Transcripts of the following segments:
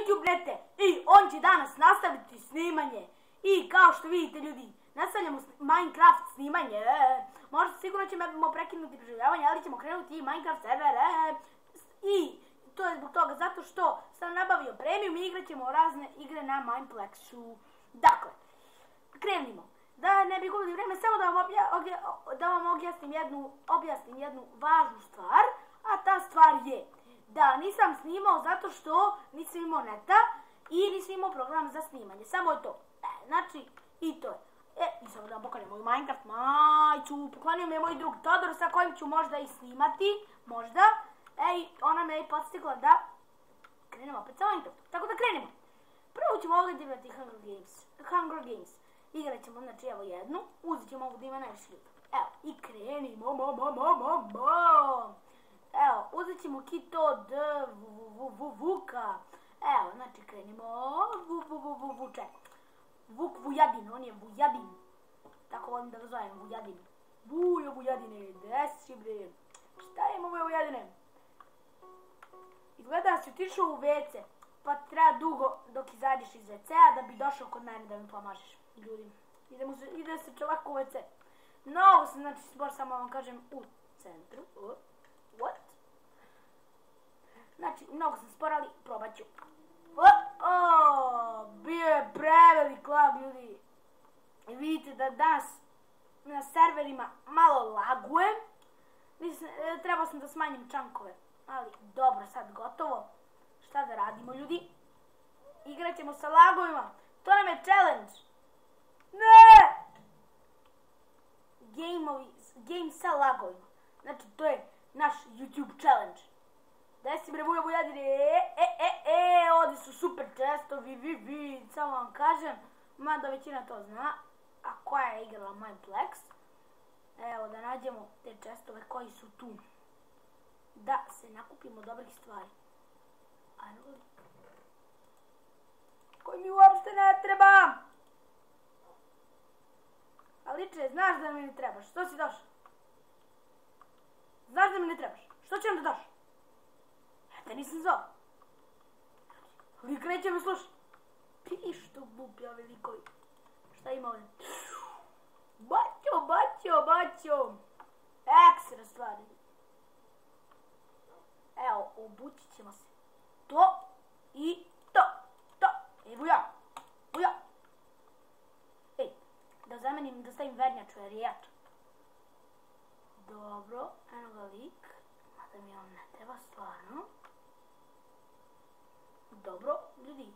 YouTube nete i on će danas nastaviti snimanje. I kao što vidite ljudi, nastavljamo Minecraft snimanje. Možda sigurno ćemo prekinuti preživljavanje, ali ćemo krenuti i Minecraft server. I to je zbog toga zato što sam nabavio premium i igrat ćemo razne igre na Mineplexu. Dakle, krenimo. Da ne bih gubili vreme, samo da vam objasnim jednu važnu stvar, a ta stvar je da nisam snimao zato što nisam imao neta i nisam imao program za snimanje, samo je to. Znači, i to je. I samo da vam pokažem moju Minecraft majcu, poklonio mi je moj drug Todor sa kojim ću možda i snimati, možda. Ona me je podstigla da krenemo opet sa Minecraftom, tako da krenemo. Prvo ćemo ovdje igrati Hunger Games. Igrat ćemo, znači evo jednu, uzet ćemo ovu da ima najviše ljudi. Evo, i krenimo, Evo, uzet ćemo kit od Vuka. Evo, znači krenimo, Vuče. Vuk Vujadin, on je Vujadin. Tako volim da ga zovem, Vujadin. Vujo Vujadine, gde si bre? Šta je moje Vujadine? Izgleda da si otišao u WC, pa treba dugo dok izađeš iz WC-a da bi došao kod mene da mi pomažeš. Ljudi, ide se čovak u WC. Novo sam, znači spor, samo vam kažem, u centru. What? Znači, mnogo sam spor, ali probat ću. Bio je prevelik lag, ljudi. Vidite da danas na serverima malo lagujem. Trebao sam da smanjim čankove, ali dobro, sad gotovo. Šta da radimo, ljudi? Igrat ćemo sa lagovima. To nam je challenge. Ne! Game sa lagovima. Znači, to je naš YouTube challenge. Gde si bre Vujo Vujadine? Ovdje su super chestovi, samo vam kažem. Mada većina to zna. A koja je igrala Mineplex? Evo da nađemo te chestove koji su tu. Da se nakupimo dobrih stvari. Ajmo li? Koji mi uopšte ne treba! Aliče, znaš da mi ne trebaš, što si došao? Znaš da mi ne trebaš, što će onda došao? Ja te nisam zvao. Lik neće me slušati. Pišto bupja velikovi. Šta ima ovdje? Baćo. Ekstra stvari. Evo, obući ćemo se. To i to. Vuja. Da zamenim, da stavim vernjaču jer je jača. Dobro, eno ga lik. Mada mi on ne treba stvarno. Dobro, ljudi.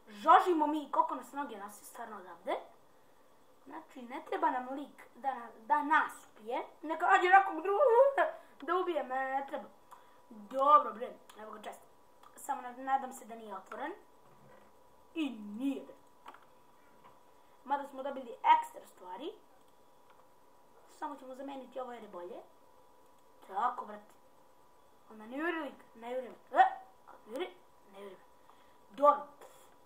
Žožimo mi koliko nas noge nosi stvarno odavde. Znači, ne treba nam lik da nas ubije. Neka ađe nekog drugog da ubije, mene ne treba. Dobro, bre, evo ga često. Samo nadam se da nije otvoren. I nije, bre. Mada smo dobili ekstra stvari. Samo ćemo zameniti ovo jer je bolje. Tako, brate. Onda ne juri lik, ne juri me. Dobro.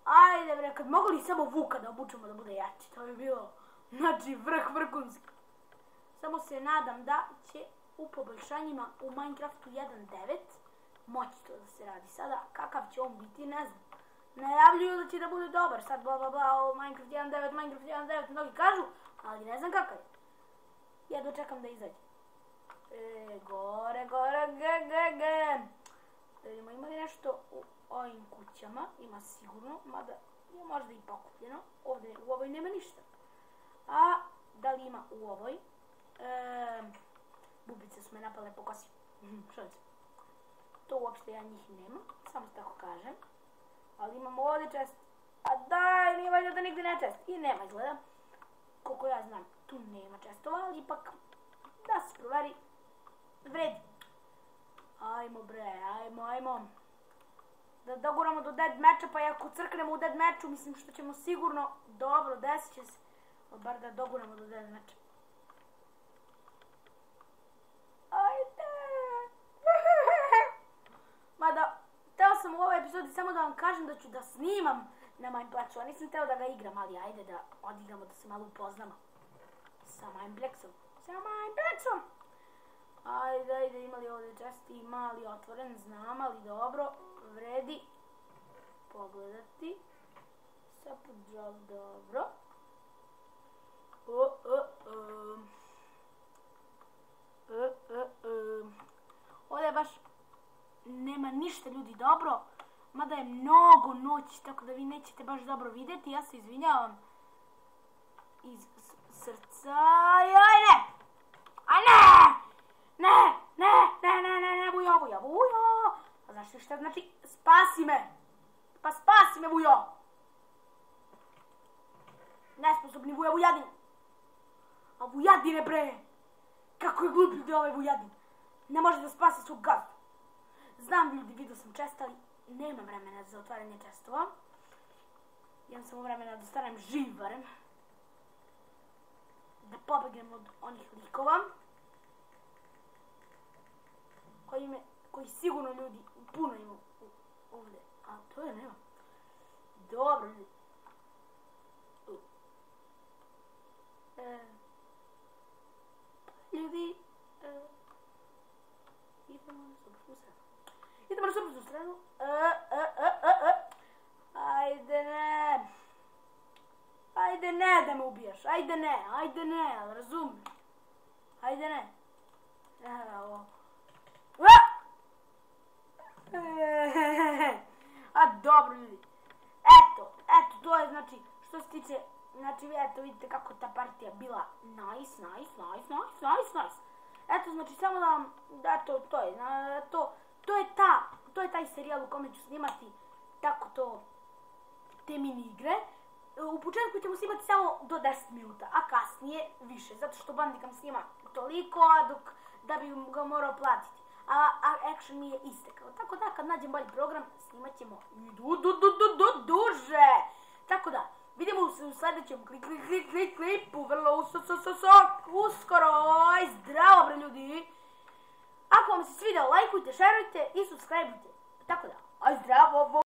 Ajde, bre, kad mogu li samo Vuka da obučemo da bude jači, to bi bilo, znači, vrhunski. Samo se nadam da će u poboljšanjima u Minecraftu 1.9 moći to da se radi sada. Kakav će on biti, ne znam. Najavljuju da će da bude dobar, sad bla, Minecraft 1.9, mnogi kažu, ali ne znam kakav je. Jedno čekam da izađe. Gore, ima li nešto u ovim kućama, ima sigurno, mada je možda i pokupljeno. Ovdje u ovoj nema ništa. A da li ima u ovoj? Bubice su me napale po kosi. Šalim se. To uopšte ja njih nema, samo tako kažem. Ali imamo ovdje čest. A daj, nije valjda da nigdje ne čest. I nema izgleda. Koliko ja znam, tu nema čestova, ali ipak da se proveri. Vredi. Ajmo bre, ajmo. Da doguramo do dead matcha, pa ako crknemo u dead matchu, mislim što ćemo sigurno dobro, desit će se. Bar da doguramo do dead matcha. Ajde. Mada, teo sam u ovoj epizodi samo da vam kažem da ću da snimam na Mineplexu, a nisam teo da ga igram, ali ajde da odigramo, da se malo upoznamo sa Mineplexom. Ajde, ima li ovdje česti, ima li otvoren, znam, ali dobro, vredi. pogledati. Sad podržav, dobro. Ovdje baš nema ništa ljudi dobro. Mada je mnogo noći, tako da vi nećete baš dobro vidjeti. Ja se izvinjavam iz srca. Aj ne! Aj ne! Ne, Vujo. A znaš li šta znači? Spasi me! Pa spasi me, Vujo! Nesposobni Vujadin! A Vujadine bre! Kako je glup ljudi ovaj Vujadin! Ne može da spasi svog gazdu. Znam ljudi, vidio sam čest, ali nema vremena za otvaranje čestova. Imam samo vremena da stanem živ barem. Da pobegnem od onih likova. Koji sigurno ljudi puno ima ovdje. A to je nema. Dobro ljudi. Ljudi. Idemo na suprotnu stranu. Ajde ne. Ajde ne da me ubiješ. Ajde ne, ali razumiješ. Ajde ne. Evo. A dobro ljudi. Eto, to je znači, što se tiče, znači eto vidite kako ta partija bila nice. Eto znači samo da vam, eto to je taj serijal u kome ću snimati tako to, te mini igre. U početku ćemo snimati samo do 10 minuta, a kasnije više, zato što Bandicam snima toliko, dok da bi ga morao platiti. A action mi je istekao. Tako da kad nađem bolji program snimat ćemo duže. Tako da vidimo se u sljedećem klipu vrlo uskoro. Zdravo bre ljudi. Ako vam se svidio, lajkujte, šerujte i subscribeujte. Tako da, aj zdravo.